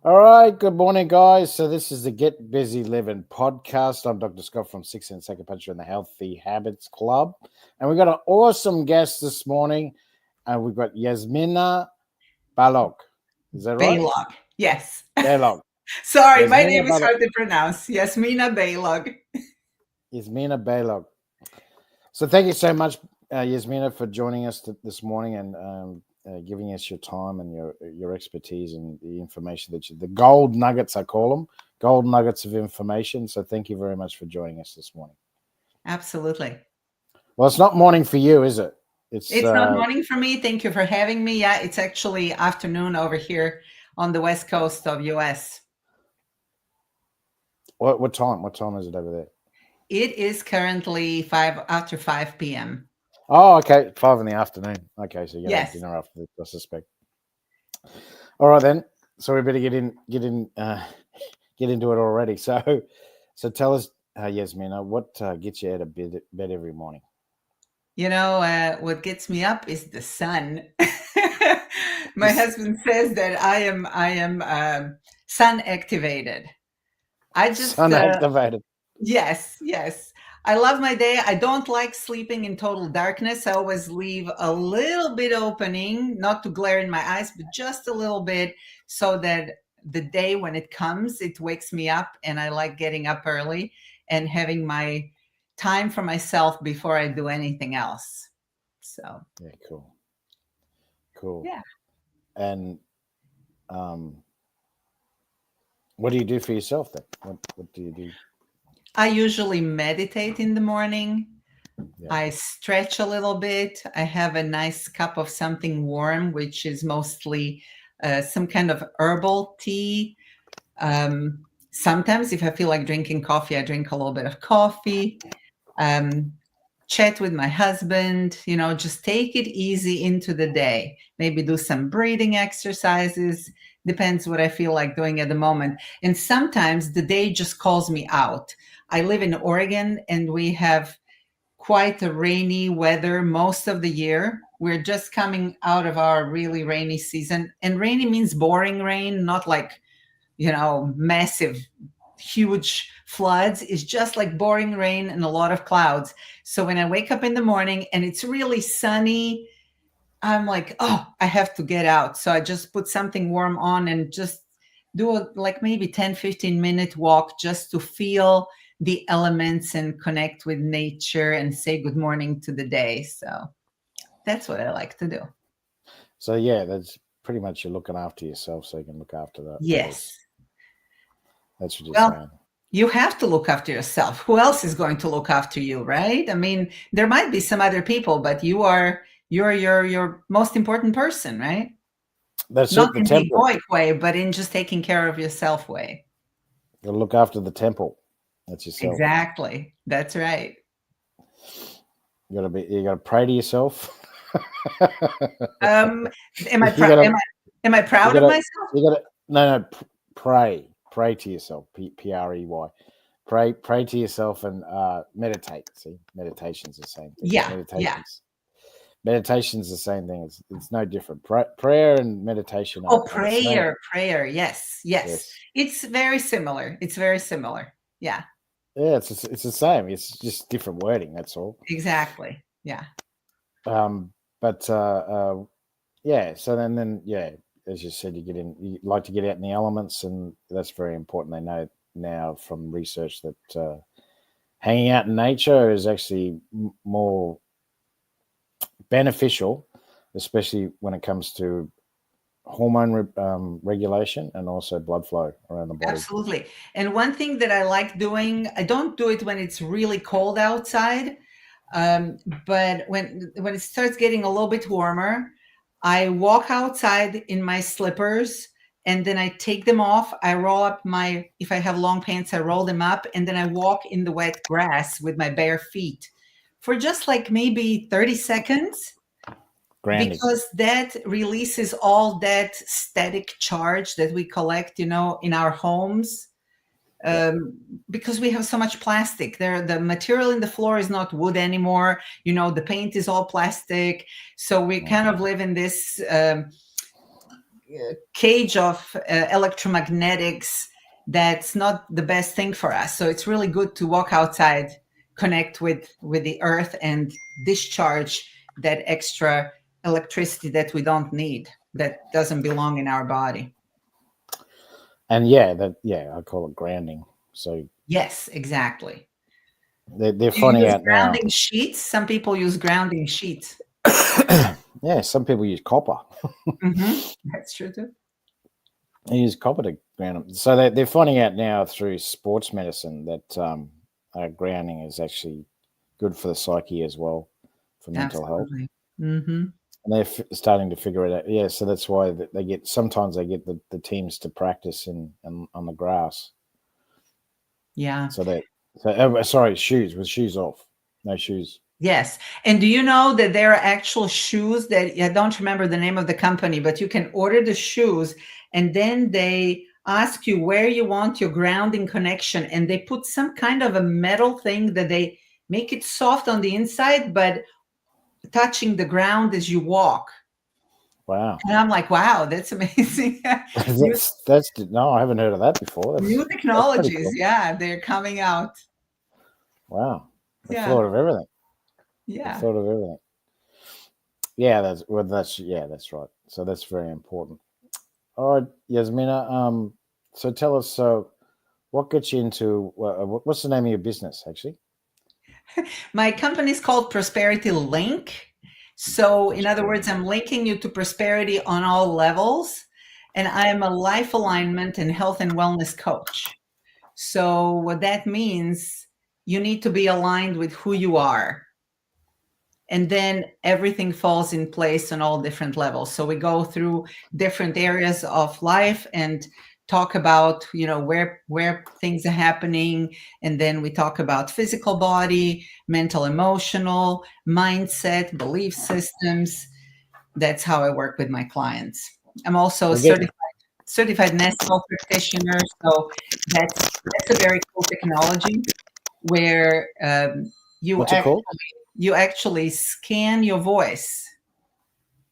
All right, good morning, guys. So this is the Get Busy Living podcast. I'm Dr. Scott from Six and Acupuncture and the Healthy Habits Club, and we've got an awesome guest this morning, and we've got Jasmina Balogh. Is that right? Balogh. Yes. Balogh. Sorry, my Jasmina name is Balogh. hard to pronounce. Jasmina Balogh. Jasmina Balogh. So thank you so much, Jasmina, for joining us this morning and giving us your time and your expertise and the information the gold nuggets, I call them, gold nuggets of information. So thank you very much for joining us this morning. Absolutely. Well, it's not morning for you, is it? It's not morning for me. Thank you for having me. Yeah, it's actually afternoon over here on the west coast of US. What time? What time is it over there? It is currently after 5 p.m. Oh, okay, 5 in the afternoon. Okay, so you're gonna have Yes. dinner after this, I suspect. All right then. So we better get into it already. So tell us, Yasmina, what gets you out of bed every morning? You know, what gets me up is the sun. My husband says that I am sun activated. I just Sun activated. Yes, yes. I love my day. I don't like sleeping in total darkness. I always leave a little bit opening, not to glare in my eyes, but just a little bit so that the day when it comes, it wakes me up, and I like getting up early and having my time for myself before I do anything else. So, Yeah, cool. yeah. And um, what do you do for yourself then? What do you do? I usually meditate in the morning. Yeah. I stretch a little bit. I have a nice cup of something warm, which is mostly some kind of herbal tea. Sometimes, if I feel like drinking coffee, I drink a little bit of coffee. Chat with my husband, just take it easy into the day. Maybe do some breathing exercises. Depends what I feel like doing at the moment. And sometimes the day just calls me out. I live in Oregon, and we have quite a rainy weather most of the year. We're just coming out of our really rainy season. And rainy means boring rain, not like, massive, huge floods. It's just like boring rain and a lot of clouds. So when I wake up in the morning and it's really sunny, I'm like, oh, I have to get out. So I just put something warm on and just do like maybe 10-15 minute walk just to feel the elements and connect with nature and say good morning to the day. So that's what I like to do. So yeah, that's pretty much you're looking after yourself, so you can look after the others. Yes. That's what you're Well, saying. you have to look after yourself. Who else is going to look after you, right? I mean, there might be some other people, but you're your most important person, right? That's Not it. The in the temple. egoic way, but in just taking care of yourself way. You look after the temple. That's yourself. Exactly. That's right. You gotta pray to yourself. Um, am I you proud? gotta Am I you proud of gotta myself? no, pray to yourself. Prey. Pray to yourself and meditate. See, meditation's the same thing. Yeah, yeah. Meditation's the same thing. It's no different. Prayer and meditation Oh, are the same. prayer. Yes, yes. Yes. It's very similar. It's very similar. Yeah, Yeah, it's the same. It's just different wording. That's all. exactly. Yeah. But yeah. So then yeah, as you said, you like to get out in the elements, and that's very important. They know now from research that hanging out in nature is actually more beneficial, especially when it comes to hormone regulation and also blood flow around the body. Absolutely. And one thing that I like doing, I don't do it when it's really cold outside, but when it starts getting a little bit warmer, I walk outside in my slippers, and then I take them off. I roll up if I have long pants, I roll them up, and then I walk in the wet grass with my bare feet for just like maybe 30 seconds. Grounding. Because that releases all that static charge that we collect, in our homes. Because we have so much plastic there. The material in the floor is not wood anymore. The paint is all plastic. So we kind of live in this cage of electromagnetics that's not the best thing for us. So it's really good to walk outside, connect with the earth, and discharge that extra electricity that we don't need, that doesn't belong in our body. And I call it grounding. So Yes, exactly. they're Do you finding use out now. grounding sheets? Some people use grounding sheets. Yeah, some people use copper. That's true too. They use copper to ground them. So they're finding out now through sports medicine that grounding is actually good for the psyche as well, for mental health. Absolutely. Mm-hmm. And they're starting to figure it out. Yeah, so that's why sometimes they get the teams to practice on the grass. Yeah. Sorry, shoes, with shoes off, no shoes. Yes. And do you know that there are actual shoes that, I don't remember the name of the company, but you can order the shoes and then they ask you where you want your grounding connection. And they put some kind of a metal thing that they make it soft on the inside, but touching the ground as you walk. Wow. And I'm like, wow, that's amazing. No, I haven't heard of that before. New technologies. Cool. Yeah, they're coming out. Wow. I thought of everything. Yeah. I thought of everything. Yeah, that's right. So that's very important. All right, Jasmina. So tell us. So, what gets you into? What's the name of your business, actually? My company is called Prosperity Link. So, in other words, I'm linking you to prosperity on all levels, and I am a life alignment and health and wellness coach. So, what that means, you need to be aligned with who you are. And then everything falls in place on all different levels. So we go through different areas of life and talk about, where things are happening. And then we talk about physical body, mental, emotional, mindset, belief systems. That's how I work with my clients. I'm also a certified nest health practitioner. So that's a very cool technology where What's it called? You actually scan your voice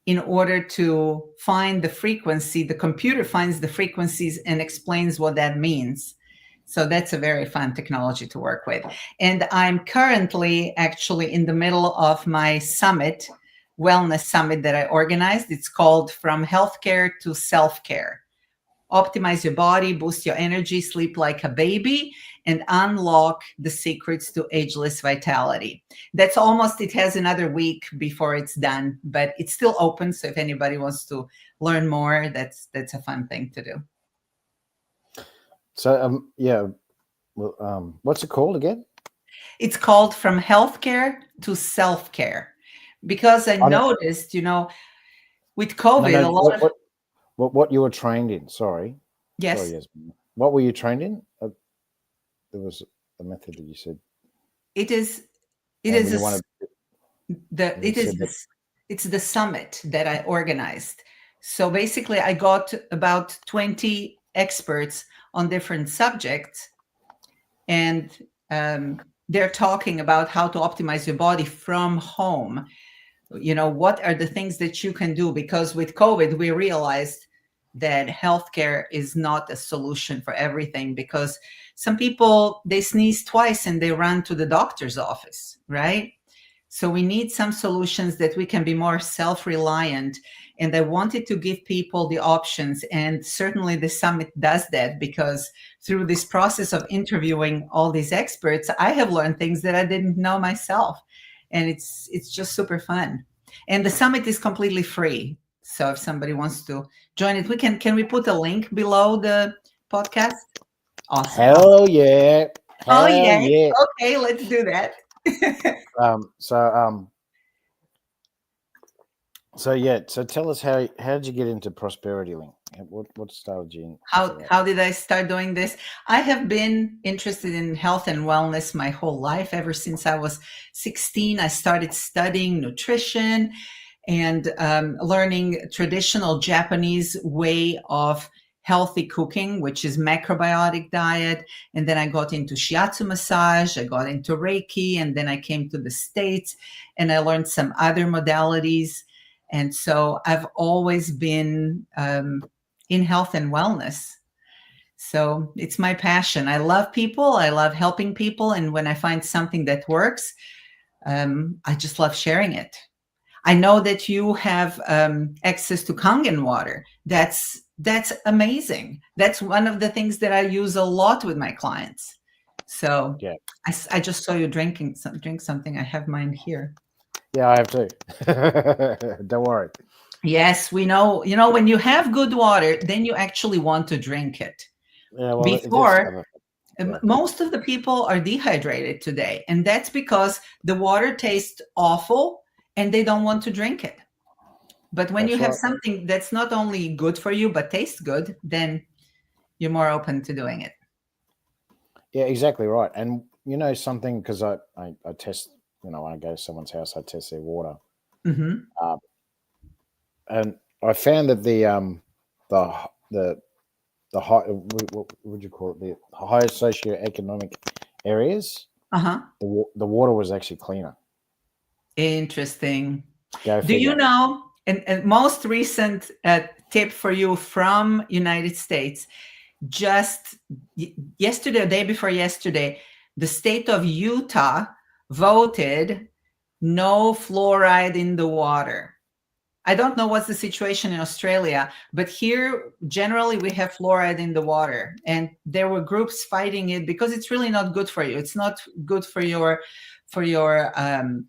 in order to find the frequency. The computer finds the frequencies and explains what that means. So that's a very fun technology to work with. And I'm currently actually in the middle of my summit, wellness summit that I organized. It's called From Healthcare to Self-Care. Optimize your body, boost your energy, sleep like a baby, and unlock the secrets to ageless vitality. It has another week before it's done, but it's still open. So if anybody wants to learn more, that's a fun thing to do. So, what's it called again? It's called From Healthcare to Self-Care, because I noticed, with COVID, a lot of... What you were trained in? Sorry. Yes. Sorry, Jasmine. What were you trained in? There was a method that you said. It's the summit that I organized. So basically, I got about 20 experts on different subjects, and they're talking about how to optimize your body from home. What are the things that you can do? Because with COVID, we realized that healthcare is not a solution for everything, because some people, they sneeze twice and they run to the doctor's office, right? So we need some solutions that we can be more self-reliant. And I wanted to give people the options. And certainly the summit does that, because through this process of interviewing all these experts, I have learned things that I didn't know myself. And it's just super fun. And the summit is completely free. So if somebody wants to join it, can we put a link below the podcast? Awesome. Hell yeah. Hell yeah. Okay, let's do that. So tell us how did you get into Prosperity Link? What started you in? How did I start doing this? I have been interested in health and wellness my whole life. Ever since I was 16, I started studying nutrition and learning traditional Japanese way of healthy cooking, which is macrobiotic diet. And then I got into shiatsu massage, I got into Reiki, and then I came to the States and I learned some other modalities. And so I've always been in health and wellness. So it's my passion. I love people. I love helping people. And when I find something that works, I just love sharing it. I know that you have access to Kangen water. That's amazing. That's one of the things that I use a lot with my clients. So Yeah. I just saw you drink something. I have mine here. Yeah, I have too. Don't worry. Yes, we know. You know, when you have good water, then you actually want to drink it. Yeah, well, that's the Before, other thing. Yeah. most of the people are dehydrated today, and that's because the water tastes awful and they don't want to drink it. But when you That's have right. something that's not only good for you but tastes good, then you're more open to doing it. Yeah, exactly right. And you know something, because I test, when I go to someone's house, I test their water. Mm-hmm. Uh, and I found that the the the high, what would you call it, the higher socioeconomic areas, Uh-huh. the water was actually cleaner. Interesting. Go Do you figure. know, and most recent tip for you from United States, just yesterday, or day before yesterday, the state of Utah voted no fluoride in the water. I don't know what's the situation in Australia, but here generally we have fluoride in the water, and there were groups fighting it because it's really not good for you. It's not good for your um,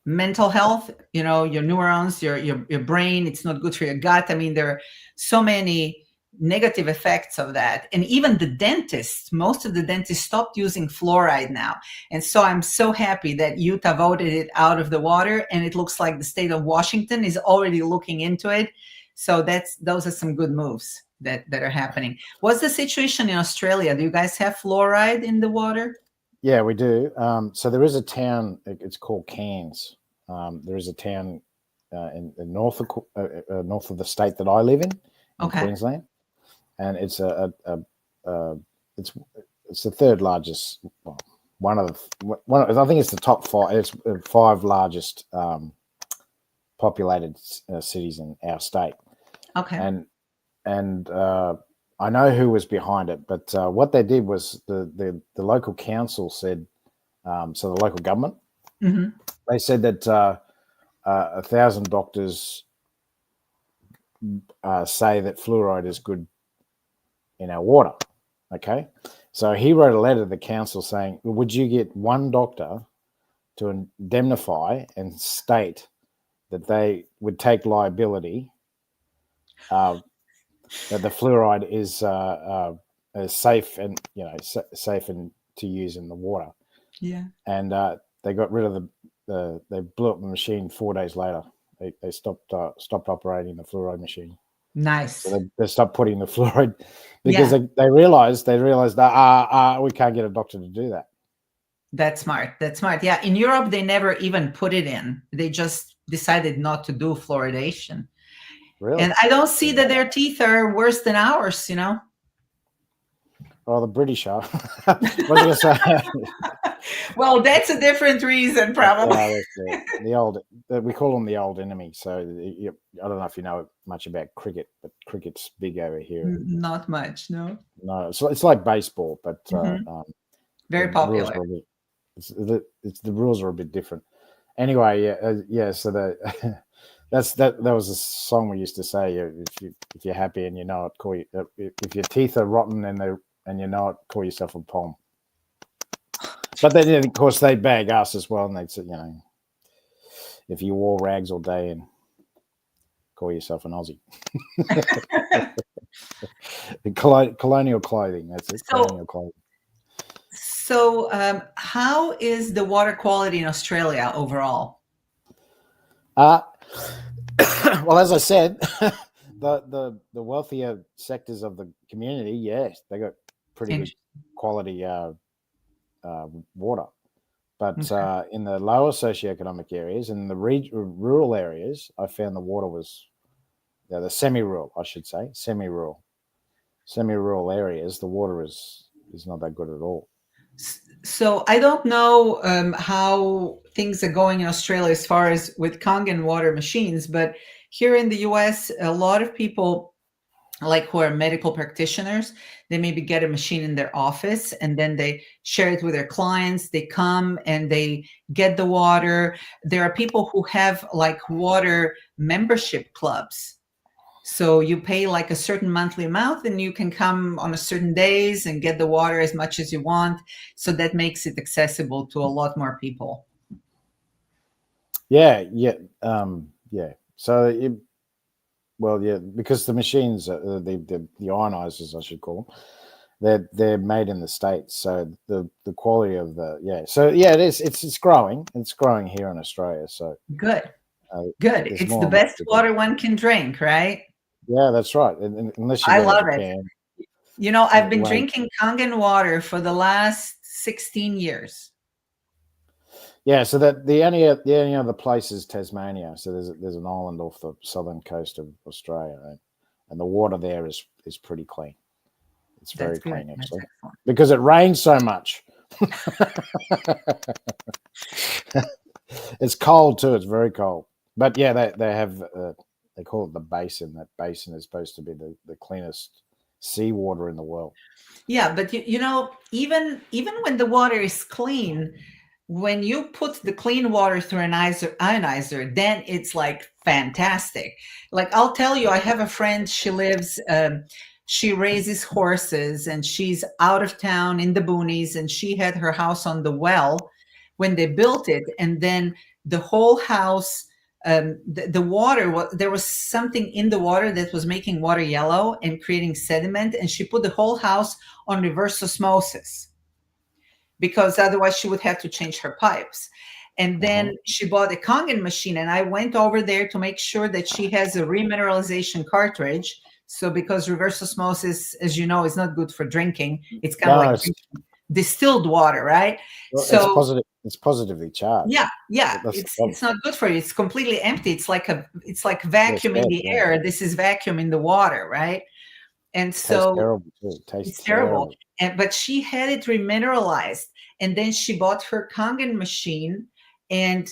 mental health, you know, your neurons, your brain. It's not good for your gut. I mean, there are so many negative effects of that. And even the dentists, most of the dentists stopped using fluoride now. And so I'm so happy that Utah voted it out of the water, and it looks like the state of Washington is already looking into it. So those are some good moves that are happening. What's the situation in Australia? Do you guys have fluoride in the water? Yeah, we do. So there is a town. It's called Cairns. There is a town in north of the state that I live in Okay. Queensland, and it's a it's it's the third largest. Well, I think it's the top five. It's five largest populated cities in our state, Okay. and I know who was behind it. But what they did was the local council said. So the local government, Mm-hmm. they said that 1,000 doctors say that fluoride is good in our water. Okay, so he wrote a letter to the council saying, "Would you get one doctor to indemnify and state that they would take liability that the fluoride is safe and safe and to use in the water?" Yeah. And they got rid of they blew up the machine 4 days later. They stopped operating the fluoride machine. Nice. So they stopped putting the fluoride because Yeah. they realized that we can't get a doctor to do that. That's smart. That's smart. Yeah. In Europe, they never even put it in. They just decided not to do fluoridation. Really? And I don't see that their teeth are worse than ours, you know? Oh, the British are. What was I going to say? Well, that's a different reason, probably. That's the old. We call them the old enemy. So I don't know if you know much about cricket, but cricket's big over here. Not much, no. No, it's like baseball, but the Very rules popular. are a bit. The rules are a bit different. Anyway, yeah. So that was a song we used to say. If you're happy and you know it, call you. If your teeth are rotten and you know it, call yourself a pom. But then, of course, they'd bag us as well, and they'd say, if you wore rags all day and call yourself an Aussie. Colonial clothing. That's it. So, Colonial clothing. How is the water quality in Australia overall? Well, as I said, the wealthier sectors of the community, yes, they got pretty good quality water. But Okay. in the lower socioeconomic areas and the rural areas, I found the water was the semi-rural, I should say, semi-rural areas. The water is not that good at all. So I don't know how things are going in Australia as far as with Kangen water machines, but here in the US, a lot of people like who are medical practitioners, they maybe get a machine in their office and then they share it with their clients. They come and they get the water. There are people who have like water membership clubs. So you pay like a certain monthly amount and you can come on a certain days and get the water as much as you want. So that makes it accessible to a lot more people. Yeah, yeah, yeah. So well, yeah, because the machines, the ionizers, I should call them, they're made in the States, so the quality of so yeah, it is. It's growing. It's growing here in Australia. So Good, uh, good. there's It's the more and more best people. water one can drink, right? Yeah, that's right. Unless you I go to love it. Japan, You know, I've been way. drinking Kangen water for the last 16 years. Yeah, so that the only other place is Tasmania. So there's an island off the southern coast of Australia, right? And the water there is pretty clean. It's That's very good. clean That's actually excellent. because it rains so much. It's cold too. It's very cold. But yeah, they have they call it the basin. That basin is supposed to be the cleanest seawater in the world. Yeah, but you know, even when the water is clean, when you put the clean water through an ionizer, then it's like fantastic. Like I'll tell you, I have a friend. She lives. She raises horses, and she's out of town in the boonies, and she had her house on the well when they built it, and then the whole house. The water, there was something in the water that was making water yellow and creating sediment, and she put the whole house on reverse osmosis because otherwise she would have to change her pipes. And Uh-huh. then she bought a Kangen machine, and I went over there to make sure that she has a remineralization cartridge. So, because reverse osmosis, as you know, is not good for drinking, it's kind of No, like drinking distilled water, right? it's So, positive. It's positively charged. yeah, yeah, That's the problem. it's not good for you. It's completely empty. It's like Yeah, it's vacuum in bad. the Yeah. air. This is vacuum in the water, right? And Tastes so terrible too. It tastes it's terrible. terrible. And but she had it remineralized, and then she bought her Kangen machine, and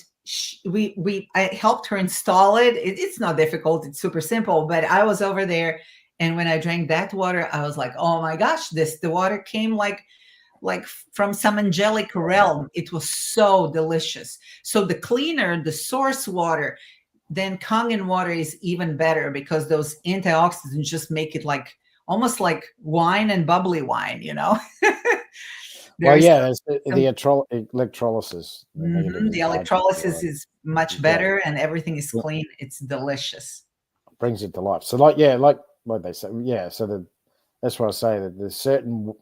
I helped her install it. It's not difficult; it's super simple. But I was over there, and when I drank that water, I was like, "Oh my gosh, the water came like from some angelic realm. It was so delicious." So the cleaner, the source water, then Kangen water is even better because those antioxidants just make it like almost like wine and bubbly wine, you know? Well, There's yeah, there's the some electrolysis, the negative the and positive. electrolysis is much Yeah, better and everything is clean. It's delicious. brings it to life. So, like they say, yeah. So that's why I say that there's certain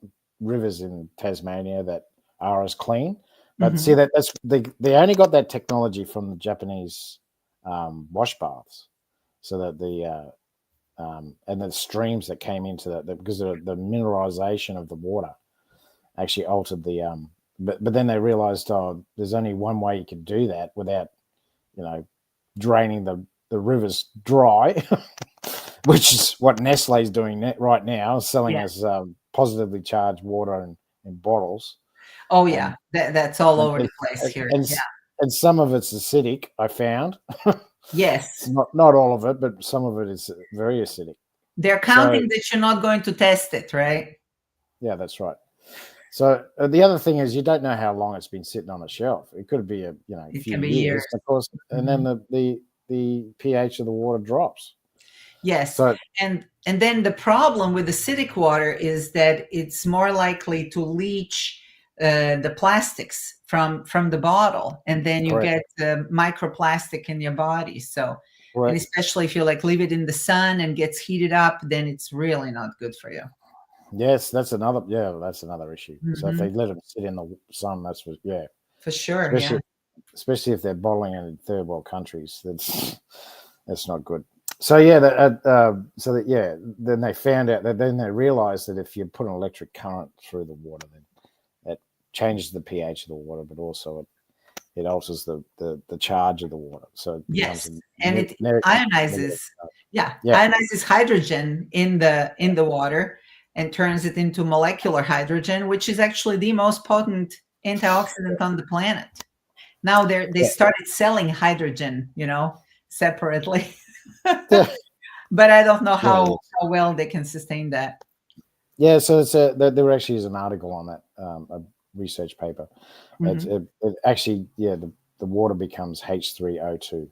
rivers in Tasmania that are as clean, but see Mhm. they only got that technology from the Japanese wash baths, so that and the streams that came into that because the mineralization of the water actually altered the but then they realized, oh, there's only one way you can do that without draining the rivers dry, which is what Nestle is doing right now, selling Yeah. us positively charged water in bottles. Oh And yeah. That's all and over the it's, place here. and Yeah. and some of it's acidic. I found it's Yes. not all of it, but some of it is very acidic. They're So counting that you're not going to test it, right? yeah, that's right. So the other thing is you don't know how long it's been sitting on a shelf. It could be a It few can be years. years, of course, and then Mhm. the pH of the water drops. Yes. So And then the problem with acidic water is that it's more likely to leach the plastics from the bottle, and then you correct, get microplastic in your body. So, and correct. especially if you like leave it in the sun and gets heated up, then it's really not good for you. Yes, that's another issue. So if they Mhm. let them sit in the sun, that's what, yeah, For sure. Yeah. especially especially if they're bottling it in third world countries, that's not good. So yeah, then they found out that then they realized that if you put an electric current through the water, then that changes the pH of the water, but also it alters the charge of the water, so it becomes Yes. a And it negative ionizes. charge. Yeah, Yeah, ionizes hydrogen in the water, and turns it into molecular hydrogen, which is actually the most potent antioxidant on the planet. Now they Yeah. started selling hydrogen, separately. Yeah. But I don't know Yeah. how well they can sustain that. Yeah, so there actually is an article on that, a research paper. Mhm. It actually, yeah, the water becomes H3O2,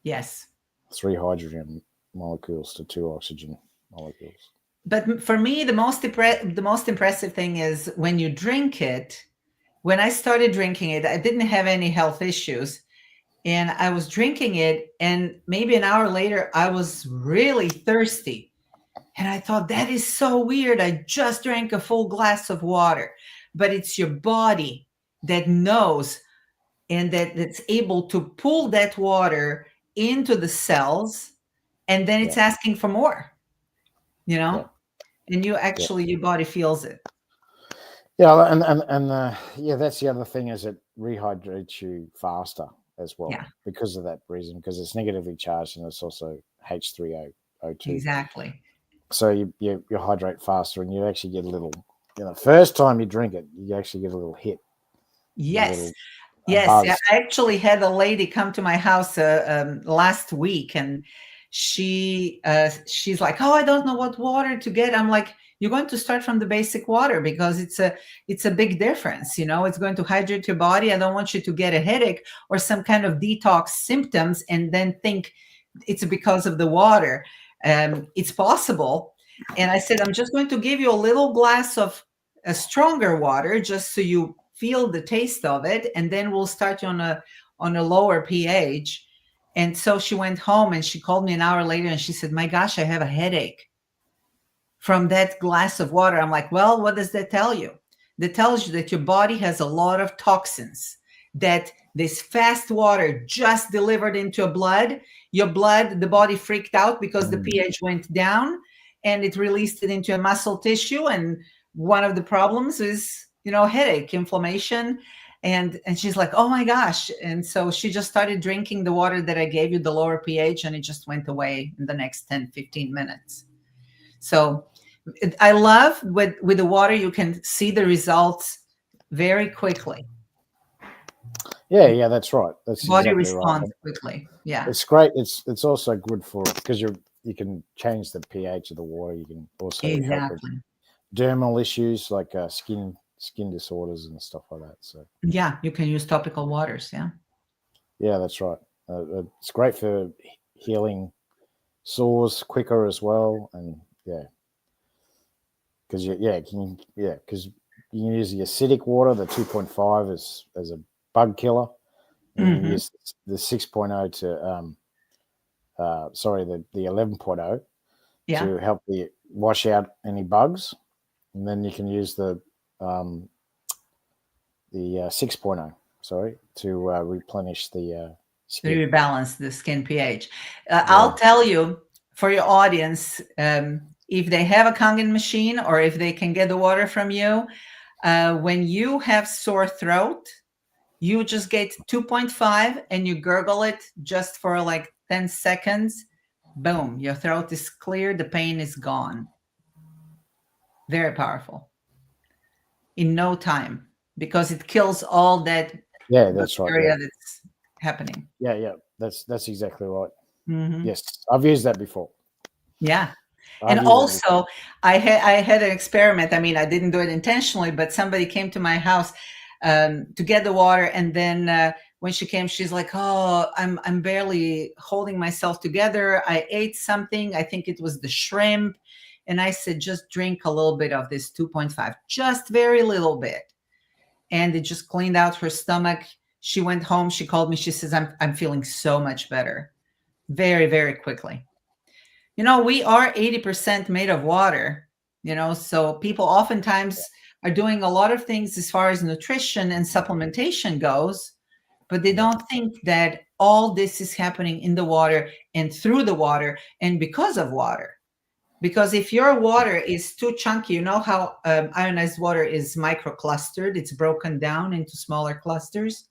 Yes. 3 hydrogen molecules to 2 oxygen molecules. But for me, the most impressive thing is when you drink it. When I started drinking it, I didn't have any health issues. And I was drinking it, and maybe an hour later, I was really thirsty. And I thought, that is so weird. I just drank a full glass of water. But it's your body that knows and that's able to pull that water into the cells, and then Yeah, it's asking for more, you yeah, know? And yeah, your body feels it. yeah, and yeah, that's the other thing is it rehydrates you faster as well Yeah, because of that reason, because it's negatively charged and it's also H3O2. exactly. So you hydrate faster and you actually get a little, first time you drink it, you actually get a little hit, a Yes. little a Yes, yeah, buzz. I actually had a lady come to my house last week, and she's like, "Oh, I don't know what water to get." I'm like, "You're going to start from the basic water because it's a big difference. It's going to hydrate your body. I don't want you to get a headache or some kind of detox symptoms, and then think it's because of the water. It's possible." And I said, "I'm just going to give you a little glass of a stronger water just so you feel the taste of it, and then we'll start you on a lower pH." And so she went home and she called me an hour later and she said, "My gosh, I have a headache from that glass of water." I'm like, "Well, what does that tell you?" That tells you that your body has a lot of toxins, that this fast water just delivered into your blood, the body freaked out because the Mm, pH went down, and it released it into a muscle tissue. And one of the problems is, headache, inflammation. And she's like, "Oh my gosh." And so she just started drinking the water that I gave you, the lower pH, and it just went away in the next 10-15 minutes. So I love with the water, you can see the results very quickly. yeah, that's right. That's Body exactly right. responds quickly. Yeah, It's great. It's also good for because you can change the pH of the water. You can also help with exactly. dermal issues like skin disorders and stuff like that. So Yeah, you can use topical waters. Yeah. yeah, that's right. It's great for healing sores quicker as well, and yeah, because because you can use the acidic water, the 2.5 as a bug killer, and you can Hmm. use the 6.0 to sorry, the 11.0 Yeah. to help the wash out any bugs, and then you can use um, the 6.0, sorry, to replenish the To skin. rebalance the skin pH. Yeah, I'll tell you, for your audience, if they have a Kangen machine or if they can get the water from you, when you have sore throat, you just get 2.5 and you gurgle it just for like 10 seconds. Boom, your throat is clear, the pain is gone. Very powerful in no time because it kills all that yeah, that's right. Yeah, bacteria that's happening. yeah. That's exactly right. Hmm. Yes, I've used that before. Yeah. And I've used that before. also, I had an experiment. I mean, I didn't do it intentionally, but somebody came to my house to get the water, and then when she came, she's like, "Oh, I'm barely holding myself together. I ate something. I think it was the shrimp." And I said, "Just drink a little bit of this 2.5, just very little bit." And it just cleaned out her stomach. She went home. She called me. She says, "I'm feeling so much better, very, very quickly." We are 80% made of water, so people oftentimes are doing a lot of things as far as nutrition and supplementation goes, but they Yeah, don't think that all this is happening in the water and through the water and because of water. Because if your water is too chunky, you know how ionized water is microclustered, it's broken down into smaller clusters,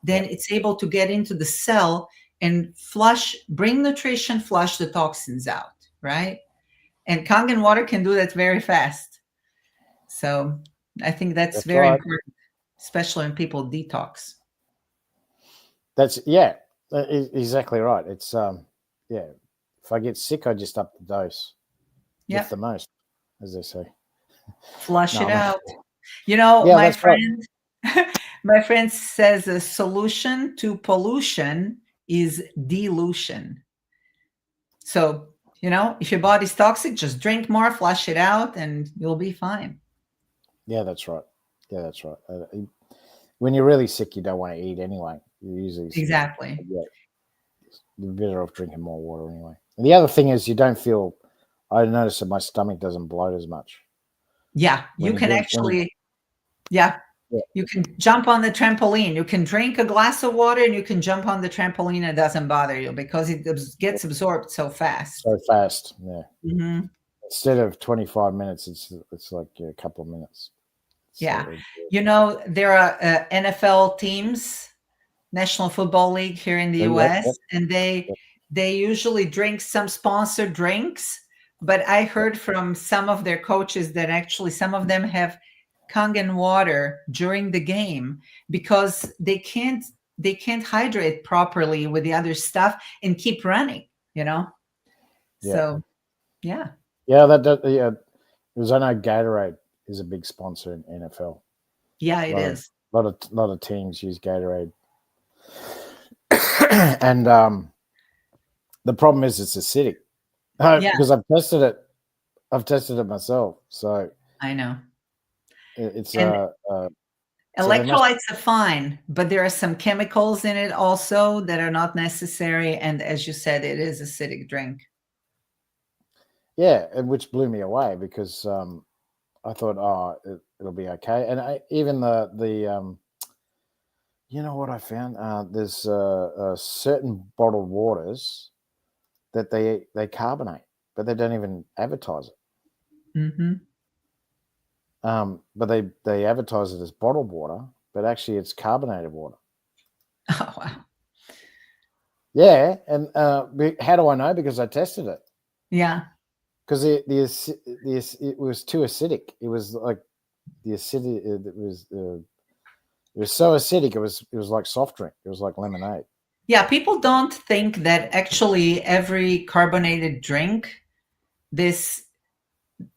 yeah, then it's able to get into the cell and bring nutrition, flush the toxins out, right? And Kangen water can do that very fast. So I think that's very right. important, especially when people detox. That's exactly right. It's yeah. If I get sick, I just up the dose, Yeah. lift the most, as they say. Flush No, it I'm not out. sure. You know, Yeah, that's right. my friend says a solution to pollution is dilution. So, if your body's toxic, just drink more, flush it out, and you'll be fine. Yeah, that's right. Yeah, that's right. When you're really sick, you don't want to eat anyway. You usually sort of, Exactly. yeah, you're better off drinking more water anyway. And the other thing is, you don't feel. I notice that my stomach doesn't bloat as much Yeah, when you you can drink. When you, actually, yeah, yeah, you can jump on the trampoline. You can drink a glass of water and you can jump on the trampoline and it doesn't bother you because it gets absorbed so fast. so fast. Yeah, Hmm. instead of 25 minutes, it's like a couple of minutes. Yeah. So There are NFL teams, National Football League here in the yep, US, yep, and they yep. they usually drink some sponsored drinks, but I heard from some of their coaches that actually some of them have Kangen water during the game because they can't hydrate properly with the other stuff and keep running. Yeah, So, yeah. yeah. Yeah. Because I know Gatorade is a big sponsor in NFL. Yeah, A it lot of is. lot of teams use Gatorade, and the problem is it's acidic. Yeah, Because I've tested it. I've tested it myself. So I know. it's And so they must. electrolytes are fine, but there are some chemicals in it also that are not necessary. And as you said, it is acidic drink. Yeah, and which blew me away because I thought, it'll be okay. And even the you know what I found? There's certain bottled waters that they carbonate, but they don't even advertise it. Hmm. But they advertise it as bottled water, but actually it's carbonated water. Oh, wow. Yeah, and how do I know? Because I tested it. Yeah. Because it was too acidic. It was like the acidity. It was so acidic. It was like soft drink. It was like lemonade. Yeah. People don't think that actually every carbonated drink, this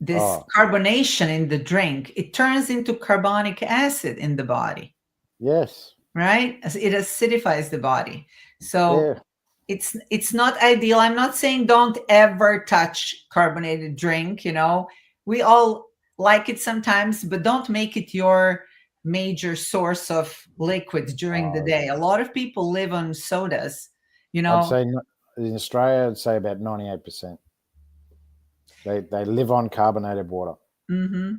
this Oh carbonation in the drink, it turns into carbonic acid in the body, yes, right? It acidifies the body. So yeah. it's not ideal. I'm not saying don't ever touch carbonated drink. We all like it sometimes, but don't make it your major source of liquid during the Oh, day. A lot of people live on sodas, you I'd know. say in Australia, I'd say about 98%. They live on carbonated water, Hmm.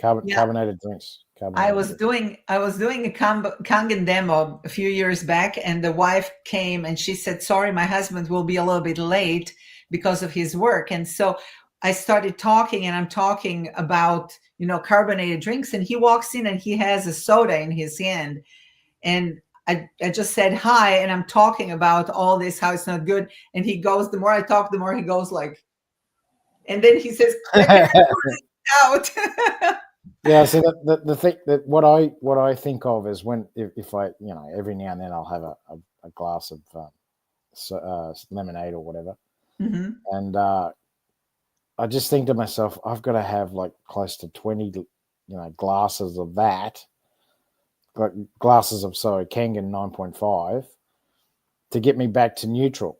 Yeah, carbonated drinks, I carbonated was drinks. doing I was doing a Kangen demo a few years back, and the wife came and she said, "Sorry, my husband will be a little bit late because of his work." And so I started talking, and I'm talking about carbonated drinks, and he walks in and he has a soda in his hand, and I just said hi, and I'm talking about all this how it's not good, and he goes. The more I talk, the more he goes like, and then he says, "I can't out." Yeah, so the thing that what I think of is when if I every now and then I'll have a glass of lemonade or whatever, Hmm. and I just think to myself, I've got to have like close to 20 glasses of that, like glasses of Kangen 9.5 to get me back to neutral.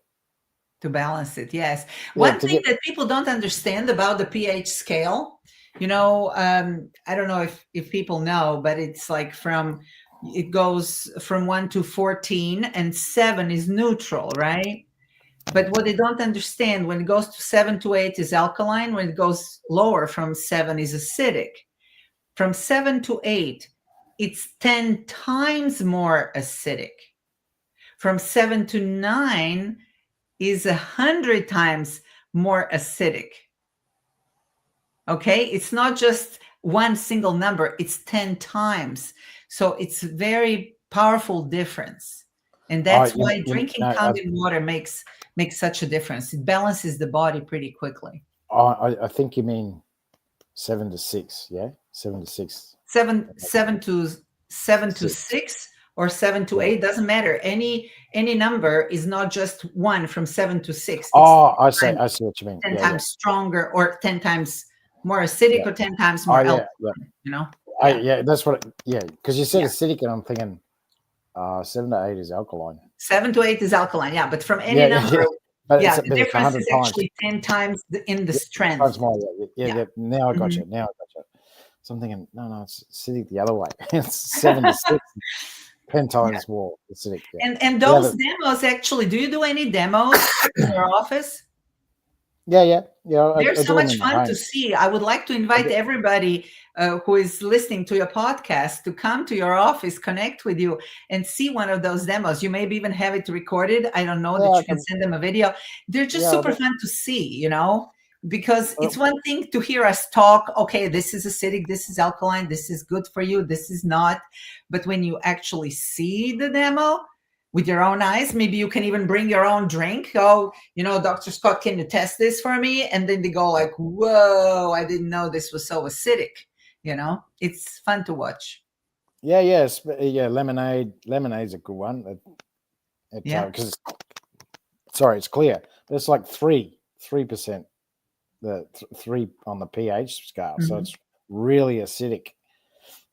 To balance it, yes. Yeah, One to thing get that people don't understand about the pH scale, I don't know if people know, but it goes from 1 to 14, and 7 is neutral, right? But what they don't understand, when it goes to 7 to 8 is alkaline, when it goes lower from 7 is acidic. From 7 to 8, it's 10 times more acidic. From 7 to 9 is 100 times more acidic. Okay, it's not just one single number, it's 10 times. So it's very powerful difference, and I that's you, why you drinking know Kangen water makes such a difference. It balances the body pretty quickly. I think you mean 7 to 6. Yeah, 7 to 6. Seven to 6. 6 or 7 to Yeah. 8, doesn't matter. Any number is not just one from 7 to 6. It's Oh, I see what you mean. 10 Yeah, yeah, times stronger or 10 times more acidic yeah. or 10 times Oh, more yeah, yeah. alkaline, you know? Yeah. Yeah, that's what. Yeah, because you said Yeah. acidic, and I'm thinking 7 to 8 is alkaline. 7 to 8 is alkaline. Yeah. But from any Yeah, yeah, number, yeah. But yeah, the it's a difference hundred is times. actually 10 times in the Yeah, strength. times more. Yeah, yeah, Yeah. yeah. Now I got Mhm. you. Now I got you. So I'm thinking, no, it's acidic the other way. It's 7 to 6, 10 Yeah. times more acidic. Yeah, And yeah, those demos actually, do you do any demos in your office? yeah. They're I so do them much in the fun to home. see. I would like to I invite do, everybody who is listening to your podcast to come to your office, connect with you, and see one of those demos. You maybe even have it recorded. I don't know that yeah, I you can can, send them a video. They're just yeah, super fun to see, because uh, it's one thing to hear us talk. Okay, this is acidic, this is alkaline, this is good for you, this is not. But when you actually see the demo with your own eyes, maybe you can even bring your own drink. Oh, Dr. Scott, can you test this for me? And then they go like, whoa, I didn't know this was so acidic. It's fun to watch. yeah. Lemonade's a good one. Yeah. Because it's clear, but it's like 3%. The 3 on the pH scale, so Mhm. it's really acidic.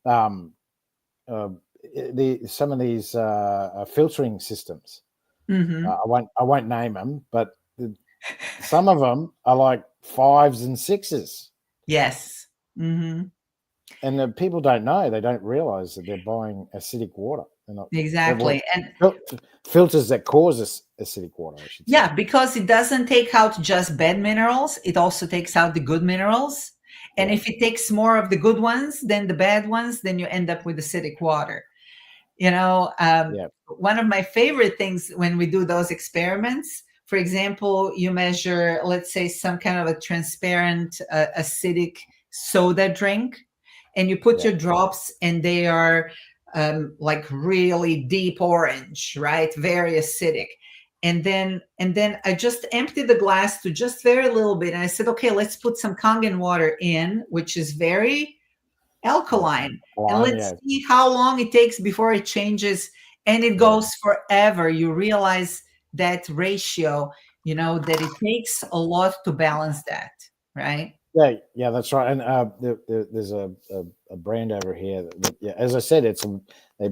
Um, uh, some of these filtering systems, Mhm. I won't name them, but some of them are like 5s and 6s, Yes. Mhm. and the people don't know. They don't realize that they're buying acidic water. They're not. Well, Exactly. And filters that cause acidic water, I should say. yeah, because it doesn't take out just bad minerals, it also takes out the good minerals. And Yeah, if it takes more of the good ones than the bad ones, then you end up with acidic water. You know, um, yeah, one of my favorite things when we do those experiments, for example, you measure, let's say, some kind of a transparent acidic soda drink, and you put yeah, your drops, and they are like really deep orange, right? Very acidic. And then I just emptied the glass to just very little bit, and I said, okay, let's put some Kangen water in, which is very yeah. alkaline, and Line, let's yeah, see how long it takes before it changes. And it yeah. goes forever. You realize that ratio, that it takes a lot to balance that, right? Yeah, that's right. And there's a brand over here yeah, as I said, they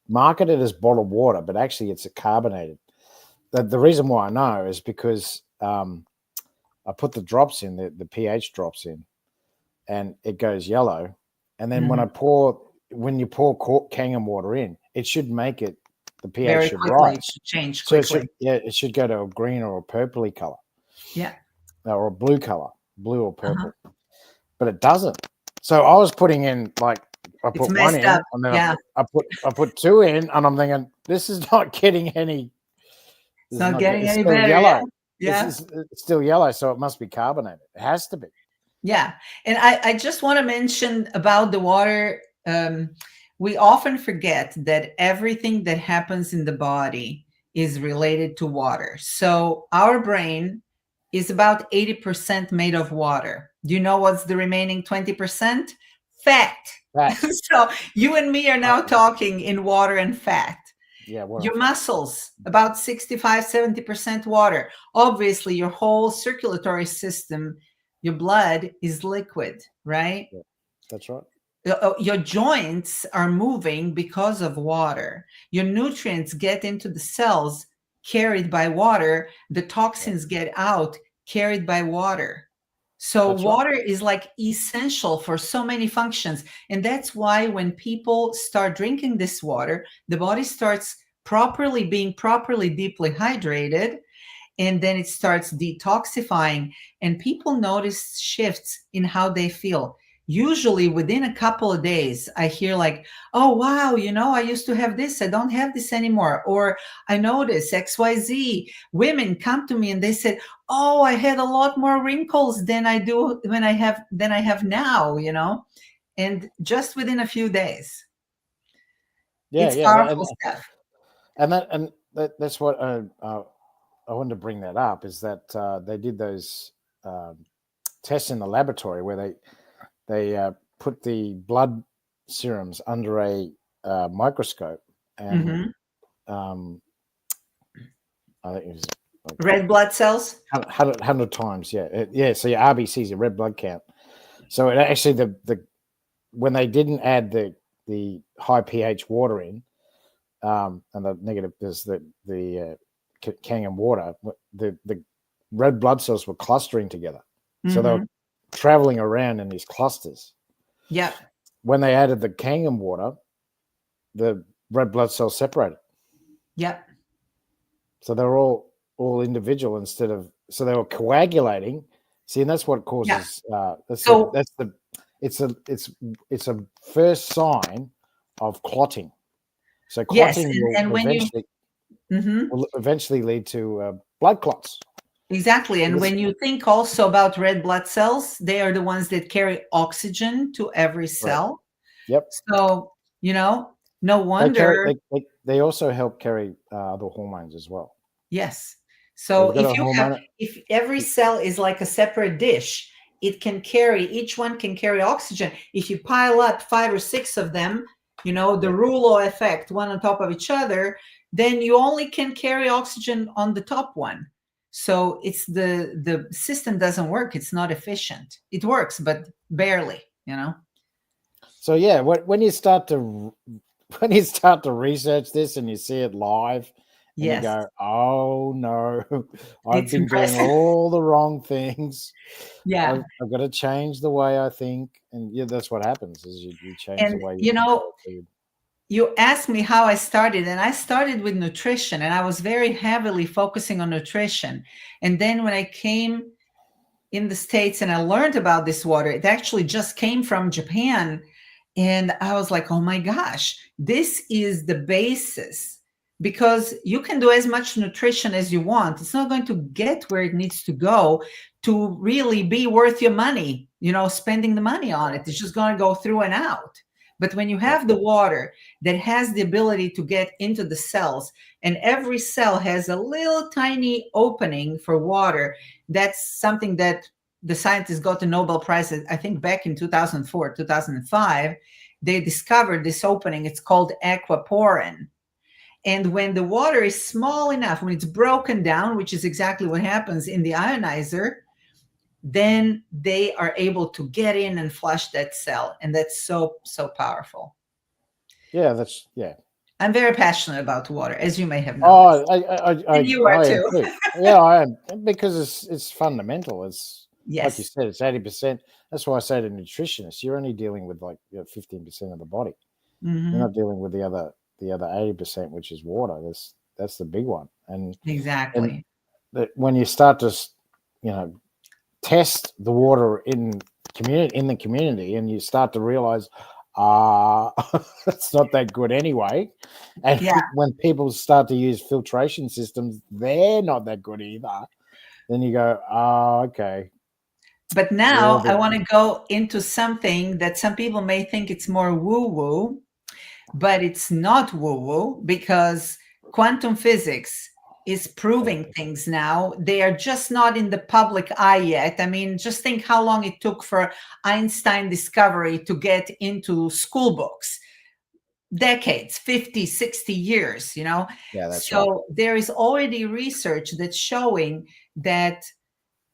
market it as bottled water, but actually it's a carbonated. The reason why I know is because I put the drops in, the pH drops in, and it goes yellow. And then Mhm. when you pour Kangen water in, it should make it, the pH Very should quickly, it rise. should change So quickly. it should go to a green or a purpley color, Yeah. or a blue color, blue or Uh-huh. purple. But it doesn't. So I was putting in, like, I It's put one messed in, up. and then Yeah. I put two in, and I'm thinking, this is not getting any. It's This is not not. getting It's any still better. Yeah. yellow. Yeah. It's still yellow, so it must be carbonated. It has to be. Yeah. And I just want to mention about the water. We often forget that everything that happens in the body is related to water. So our brain is about 80% made of water. Do you know what's the remaining 20%? Fat. That. So you and me are now Uh, talking in water and fat. yeah. What in Your fact? muscles, about 65, 70% water. Obviously, your whole circulatory system, your blood is liquid, right? Yeah, that's right. Your joints are moving because of water. Your nutrients get into the cells carried by water. The Yeah, toxins get out carried by water. So that's right. water is like essential for so many functions. And that's why when people start drinking this water, the body starts being properly deeply hydrated, and then it starts detoxifying, and people notice shifts in how they feel. Usually within a couple of days I hear like, oh wow, I used to have this, I don't have this anymore. Or I notice XYZ. Women come to me and they said, oh, I had a lot more wrinkles than I have now, and just within a few days. Yeah, It's yeah, powerful stuff. that's what I wanted to bring that up, is that they did those. tests in the laboratory where they put the blood serums under a microscope, and I think it was like Red blood cells. 100 times, yeah. So your RBCs, your red blood count. So it actually the when they didn't add the high pH water in, and the negative is the Kangen water, the red blood cells were clustering together, so they were traveling around in these clusters. Yeah. When they added the Kangen water, the red blood cells separated. Yep. So they were all individual instead of, so they were coagulating. See, and that's what causes. It's a first sign of clotting. So clotting will eventually lead to blood clots. Exactly. And when you think also about red blood cells, they are the ones that carry oxygen to every cell. Right. Yep. So, no wonder. They also help carry other hormones as well. Yes. So if every cell is like a separate dish, each one can carry oxygen. If you pile up 5 or 6 of them, the Rouleau effect, one on top of each other, then you only can carry oxygen on the top one. So it's the system doesn't work. It's not efficient. It works, but barely, So yeah, when you start to research this and you see it live, and you go, oh no, I've been doing all the wrong things. Yeah, I've got to change the way I think, and that's what happens is you change the way you You asked me how I started, and I started with nutrition, and I was very heavily focusing on nutrition. And then when I came in the States and I learned about this water, it actually just came from Japan. And I was like, oh my gosh, this is the basis, because you can do as much nutrition as you want. It's not going to get where it needs to go to really be worth your money, spending the money on it. It's just going to go through and out. But when you have the water that has the ability to get into the cells, and every cell has a little tiny opening for water, that's something that the scientists got the Nobel Prize, I think back in 2004, 2005, they discovered this opening. It's called aquaporin. And when the water is small enough, when it's broken down, which is exactly what happens in the ionizer, then they are able to get in and flush that cell. And that's so, so powerful. Yeah, I'm very passionate about water, as you may have noticed. And you are too. Yeah, I am, because it's fundamental. It's like you said, it's 80%. That's why I say to nutritionists, you're only dealing with 15% of the body. You're not dealing with the other 80%, which is water. That's the big one. And exactly. And when you start to, test the water in the community, and you start to realize, it's not that good anyway. And when people start to use filtration systems, they're not that good either. Then you go, okay. But now I want to go into something that some people may think it's more woo-woo, but it's not woo-woo, because quantum physics is proving things now. They are just not in the public eye yet. I mean, just think how long it took for Einstein discovery to get into school books. Decades, 50, 60 years, Yeah, that's so right. there is already research that's showing that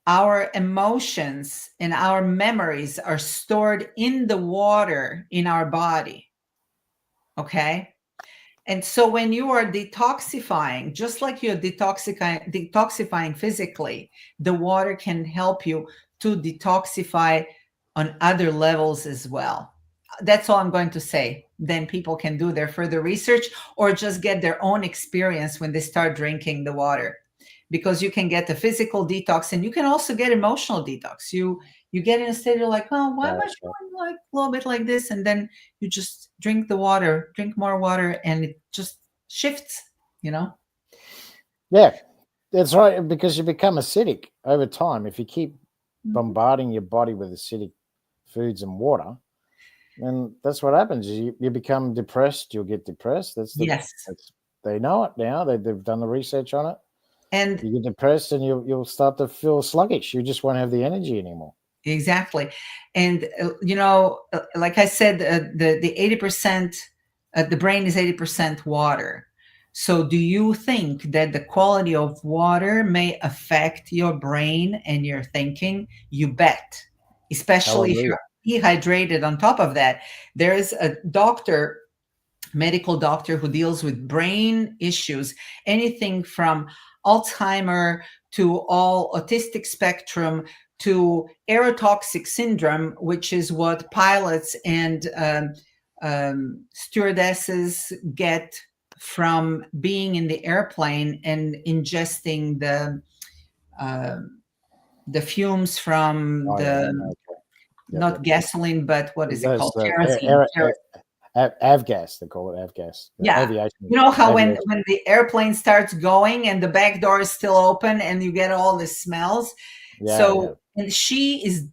our emotions and our memories are stored in the water in our body. Okay. And so when you are detoxifying, just like you're detoxifying physically, the water can help you to detoxify on other levels as well. That's all I'm going to say. Then people can do their further research or just get their own experience when they start drinking the water, because you can get the physical detox and you can also get emotional detox. You get in a state, you're like, oh, why am I feeling like a little bit like this? And then you just drink the water, drink more water, and it just shifts, Yeah, that's right, because you become acidic over time. If you keep bombarding your body with acidic foods and water, and that's what happens. You become depressed. You'll get depressed. They know it now. They've done the research on it. And you get depressed, and you'll start to feel sluggish. You just won't have the energy anymore. Exactly. And, like I said, the 80%, the brain is 80% water. So do you think that the quality of water may affect your brain and your thinking? You bet. Especially if Hallelujah. you're dehydrated on top of that. There is a medical doctor who deals with brain issues, anything from Alzheimer to all autistic spectrum to aerotoxic syndrome, which is what pilots and stewardesses get from being in the airplane and ingesting uh, the fumes from Oh yeah. the, Okay. Yep. not Yep. gasoline, but what is it That's called? Kerosene. avgas. They call it avgas. Yeah. Aviation. You know how when Aviation. the airplane starts going and the back door is still open and you get all the smells? Yeah. Yeah. So, and she is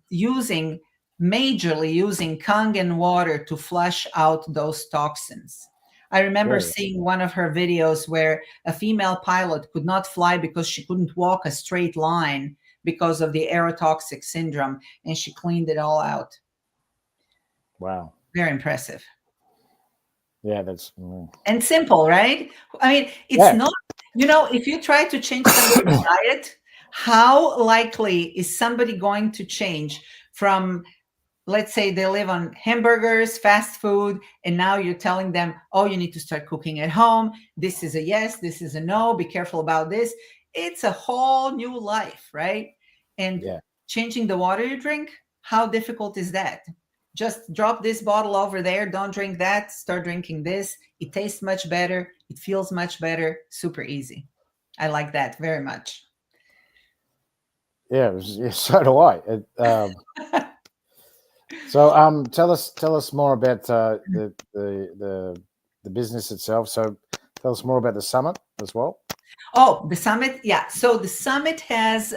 majorly using Kangen water to flush out those toxins. I remember Really. seeing one of her videos where a female pilot could not fly because she couldn't walk a straight line because of the aerotoxic syndrome, and she cleaned it all out. Wow. Very impressive. Yeah. That's. And simple, right? I mean, it's Yeah. not, if you try to change somebody's diet, how likely is somebody going to change from, let's say they live on hamburgers, fast food, and now you're telling them, oh, you need to start cooking at home. This is a yes, this is a no, be careful about this. It's a whole new life, right? And Yeah. changing the water you drink, how difficult is that? Just drop this bottle over there, don't drink that, start drinking this. It tastes much better, it feels much better, super easy. I like that very much. Yeah. Yeah, so do I. So tell us more about the business itself. So tell us more about the summit as well. Oh, the summit. Yeah. So the summit has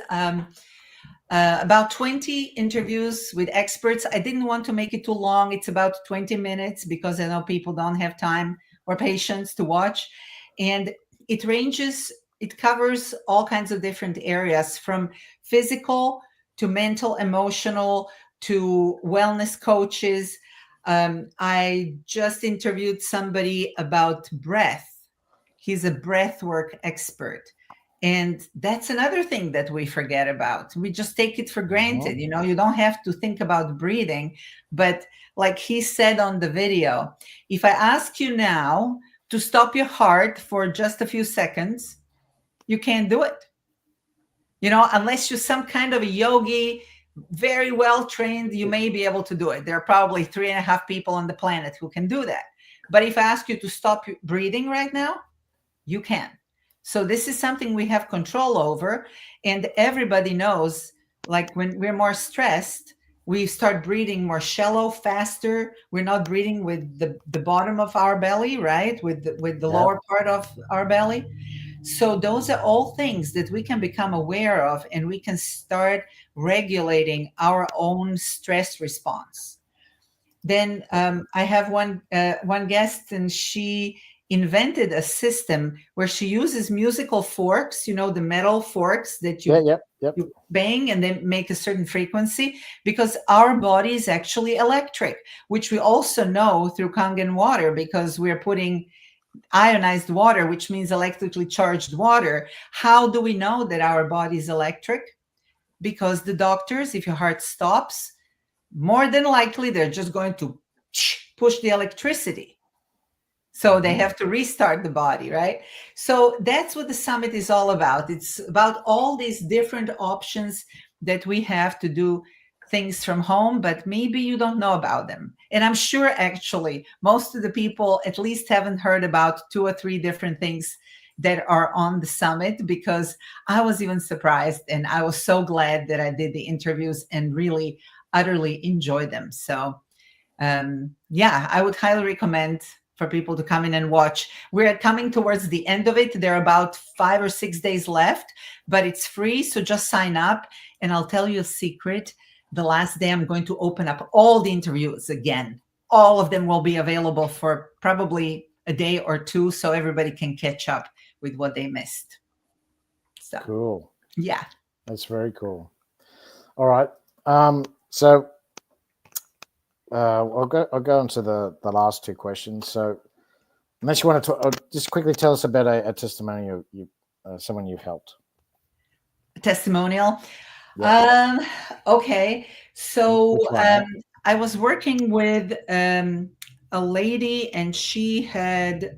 about 20 interviews with experts. I didn't want to make it too long. It's about 20 minutes because I know people don't have time or patience to watch. And it covers all kinds of different areas from physical to mental, emotional to wellness coaches. I just interviewed somebody about breath. He's a breathwork expert. And that's another thing that we forget about. We just take it for Mhm. granted. You don't have to think about breathing. But like he said on the video, if I ask you now to stop your heart for just a few seconds, you can't do it. Unless you're some kind of a yogi, very well trained, you may be able to do it. There are probably 3.5 people on the planet who can do that. But if I ask you to stop breathing right now, you can. So this is something we have control over. And everybody knows, like when we're more stressed, we start breathing more shallow, faster. We're not breathing with the bottom of our belly, right? With the Yeah. lower part of our belly. So those are all things that we can become aware of, and we can start regulating our own stress response. Then I have one guest, and she invented a system where she uses musical forks, the metal forks that Yeah. you Yep. Yep. you bang and then make a certain frequency, because our body is actually electric, which we also know through Kangen water, because we're putting ionized water, which means electrically charged water. How do we know that our body is electric? Because the doctors, if your heart stops, more than likely they're just going to push the electricity. So they Mhm. have to restart the body, right? So that's what the summit is all about. It's about all these different options that we have to do things from home, but maybe you don't know about them. And I'm sure actually most of the people at least haven't heard about 2 or 3 different things that are on the summit, because I was even surprised, and I was so glad that I did the interviews and really utterly enjoyed them. So yeah, I would highly recommend for people to come in and watch. We're coming towards the end of it. There are about 5 or 6 days left, but it's free. So just sign up. And I'll tell you a secret. The last day, I'm going to open up all the interviews again. All of them will be available for probably a day or two, so everybody can catch up with what they missed. So, Cool. yeah. That's very cool. All right. Um, So I'll go into the last two questions. So unless you want to talk, just quickly tell us about a testimonial someone you've helped. Testimonial. Yeah. Okay. So Which one? Yeah. I was working with a lady, and she had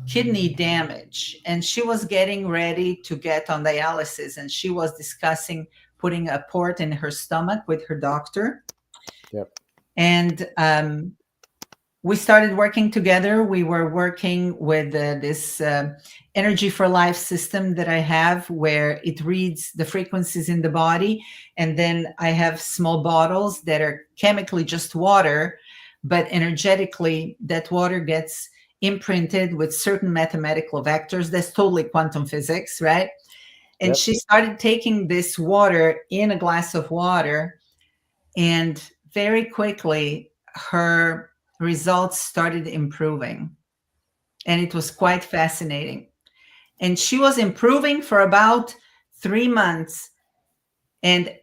kidney damage, and she was getting ready to get on dialysis, and she was discussing putting a port in her stomach with her doctor. Yep. And we started working together. We were working with this Energy for Life system that I have, where it reads the frequencies in the body. And then I have small bottles that are chemically just water, but energetically, that water gets imprinted with certain mathematical vectors. That's totally quantum physics, right? And Yep. she started taking this water in a glass of water, and very quickly, her results started improving. And it was quite fascinating. And she was improving for about 3 months. And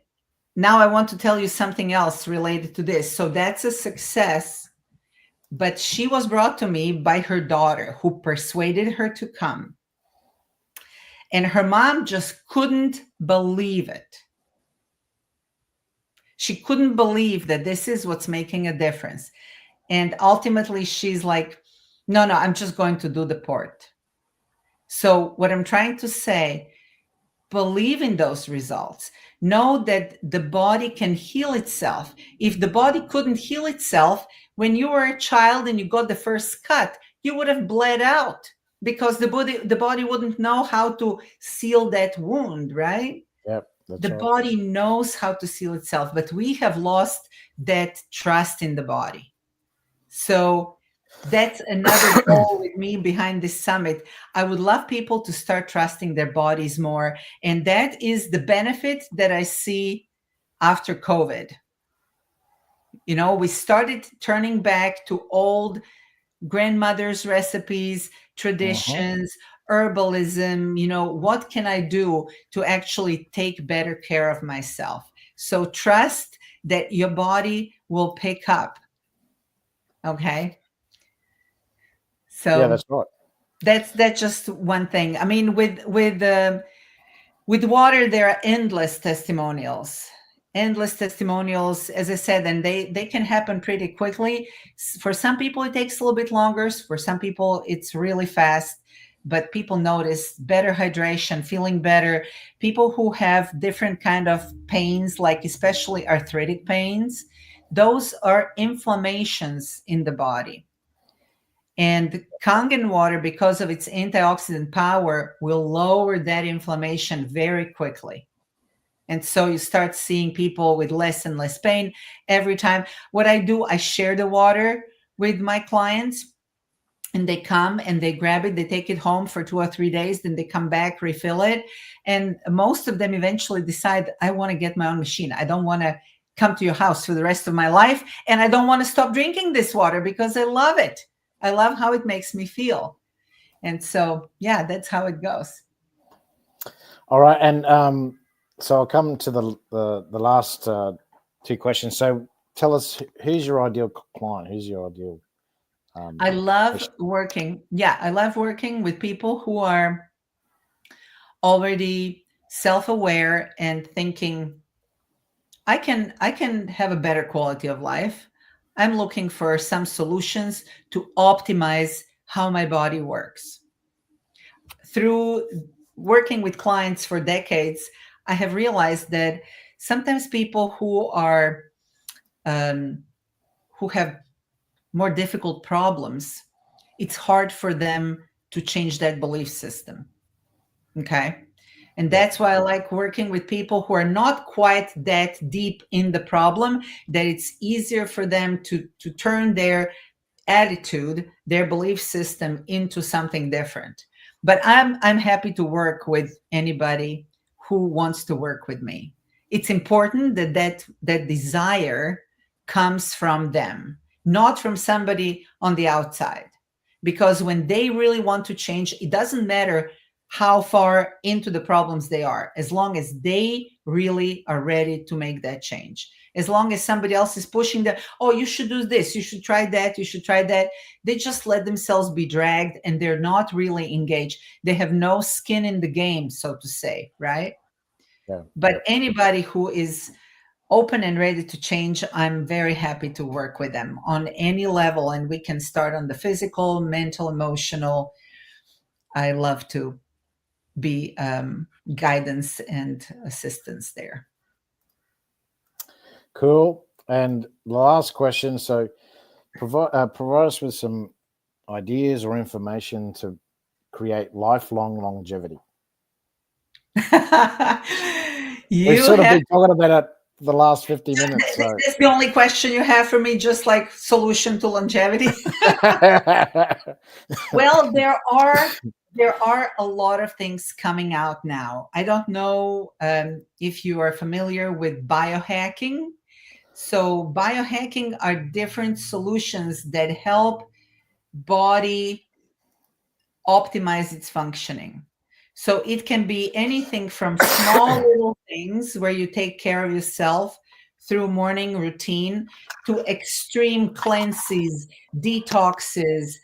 now I want to tell you something else related to this. So that's a success. But she was brought to me by her daughter, who persuaded her to come. And her mom just couldn't believe it. She couldn't believe that this is what's making a difference. And ultimately, she's like, no, I'm just going to do the port. So what I'm trying to say, believe in those results. Know that the body can heal itself. If the body couldn't heal itself, when you were a child and you got the first cut, you would have bled out, because the body wouldn't know how to seal that wound, right? Yep. That's The right. body knows how to seal itself, but we have lost that trust in the body. So that's another goal with me behind this summit. I would love people to start trusting their bodies more. And that is the benefit that I see after COVID. You know, we started turning back to old grandmother's recipes, traditions, herbalism. You know, what can I do to actually take better care of myself? So trust that your body will pick up. Okay. Yeah, So that's right. that's just one thing. I mean, with water, there are endless testimonials, as I said, and they can happen pretty quickly. For some people, it takes a little bit longer. For some people, it's really fast. But people notice better hydration, feeling better. People who have different kind of pains, like especially arthritic pains, those are inflammations in the body. And Kangen water, because of its antioxidant power, will lower that inflammation very quickly. And so you start seeing people with less and less pain every time. What I do, I share the water with my clients, and they come and they grab it, they take it home for 2 or 3 days, then they come back, refill it. And most of them eventually decide, I want to get my own machine. I don't want to come to your house for the rest of my life. And I don't want to stop drinking this water because I love it. I love how it makes me feel. And so, yeah, that's how it goes. All right, and so I'll come to the last two questions. So tell us, who's your ideal client? Who's your ideal? I love patient? working. Yeah, I love working with people who are already self-aware and thinking, I can have a better quality of life. I'm looking for some solutions to optimize how my body works. Through working with clients for decades, I have realized that sometimes people um, who have more difficult problems, it's hard for them to change that belief system. Okay. And Yep. that's why I like working with people who are not quite that deep in the problem, that it's easier for them to turn their attitude, their belief system into something different. But I'm happy to work with anybody who wants to work with me. It's important that desire comes from them, not from somebody on the outside. Because when they really want to change, it doesn't matter how far into the problems they are, as long as they really are ready to make that change. As long as somebody else is pushing them, oh, you should do this, you should try that, you should try that, they just let themselves be dragged and they're not really engaged. They have no skin in the game, so to say, right? Yeah. But anybody who is open and ready to change, I'm very happy to work with them on any level. And we can start on the physical, mental, emotional. I love to be guidance and assistance there. Cool. And the last question. So provide us with some ideas or information to create lifelong longevity. We've You sort of have been talking about it for the last 50 minutes. So that's the only question you have for me, just like solution to longevity. Well, there are a lot of things coming out now. I don't know if you are familiar with biohacking. So biohacking are different solutions that help body optimize its functioning. So it can be anything from small little things where you take care of yourself through morning routine to extreme cleanses, detoxes.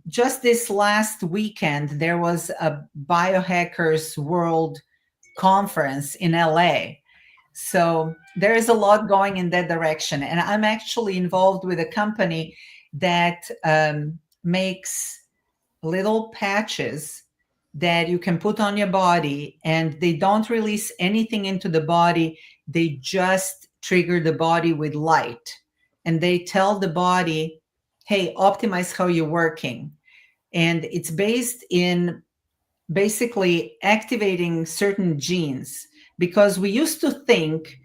Just this last weekend, there was a Biohackers World Conference in LA. So there is a lot going in that direction. And I'm actually involved with a company that makes little patches that you can put on your body, and they don't release anything into the body. They just trigger the body with light, and they tell the body, hey, optimize how you're working. And it's based in basically activating certain genes, because we used to think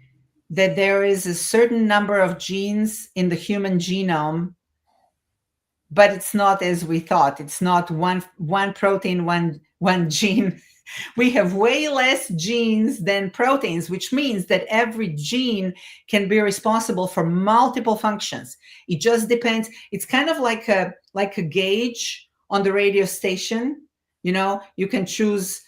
that there is a certain number of genes in the human genome, but it's not as we thought. It's not one protein, one gene. We have way less genes than proteins, which means that every gene can be responsible for multiple functions. It just depends. It's kind of like a gauge on the radio station. You can choose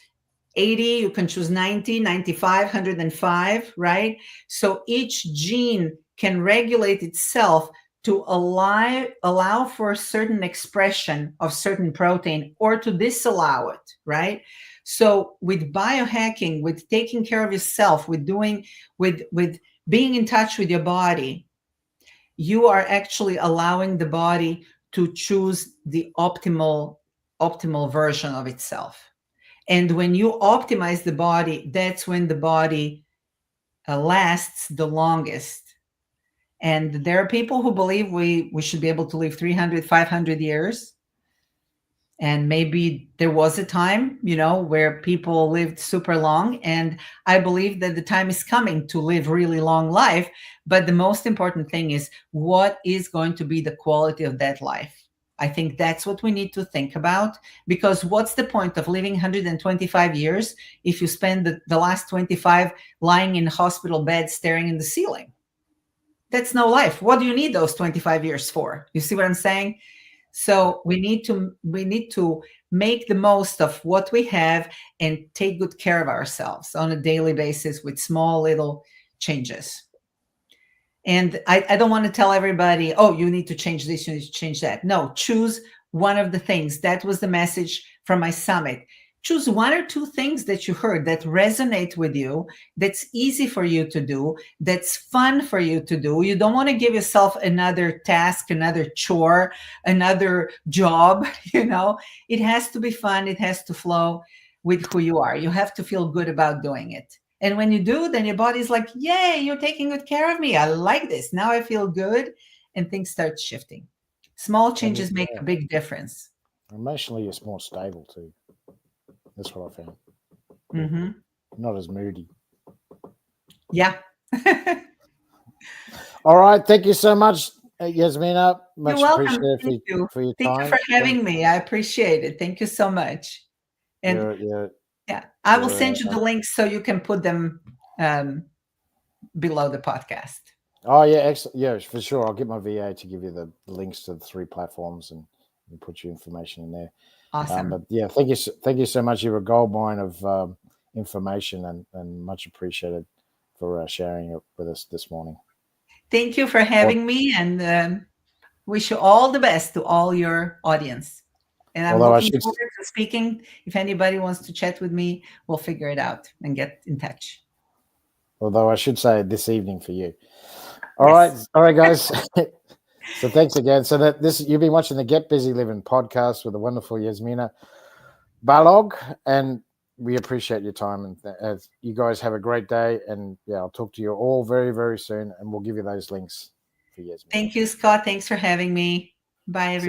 80, you can choose 90, 95, 105, right? So each gene can regulate itself to allow for a certain expression of certain protein or to disallow it, right? So with biohacking, with taking care of yourself, with being in touch with your body, you are actually allowing the body to choose the optimal version of itself. And when you optimize the body, that's when the body lasts the longest. And there are people who believe we should be able to live 300, 500 years. And maybe there was a time, where people lived super long. And I believe that the time is coming to live really long life. But the most important thing is, what is going to be the quality of that life? I think that's what we need to think about, because what's the point of living 125 years if you spend the last 25 lying in a hospital bed staring in the ceiling? That's no life. What do you need those 25 years for? You see what I'm saying? So we need to make the most of what we have and take good care of ourselves on a daily basis with small little changes. And I don't want to tell everybody, oh, you need to change this, you need to change that. No, choose one of the things. That was the message from my summit. Choose one or two things that you heard that resonate with you, that's easy for you to do, that's fun for you to do. You don't want to give yourself another task, another chore, another job. It has to be fun. It has to flow with who you are. You have to feel good about doing it. And when you do, then your body's like, yay, you're taking good care of me. I like this. Now I feel good. And things start shifting. Small changes make a big difference. Emotionally, it's more stable too. That's what I found. Mm-hmm. Not as moody. Yeah. All right. Thank you so much, Jasmina. Much You're welcome. appreciated Thank you. for your Thank time. you for having me. I appreciate it. Thank you so much. And yeah, I will send you the links so you can put them below the podcast. Oh, yeah. Excellent. Yeah, for sure. I'll get my VA to give you the links to the 3 platforms and put your information in there. Awesome. But yeah, thank you so much. You're a gold mine of information, and much appreciated for sharing it with us this morning. Thank you for having me, and wish you all the best to all your audience. And I'm Although I looking should, forward to speaking. If anybody wants to chat with me, we'll figure it out and get in touch. say this evening for you. Yes. All right, guys. So thanks again. So that this you've been watching the Get Busy Living podcast with the wonderful Jasmina Balogh, and we appreciate your time. And as you guys have a great day, and yeah, I'll talk to you all very, very soon, and we'll give you those links for Jasmina. Thank you, Scott. Thanks for having me. Bye, everybody.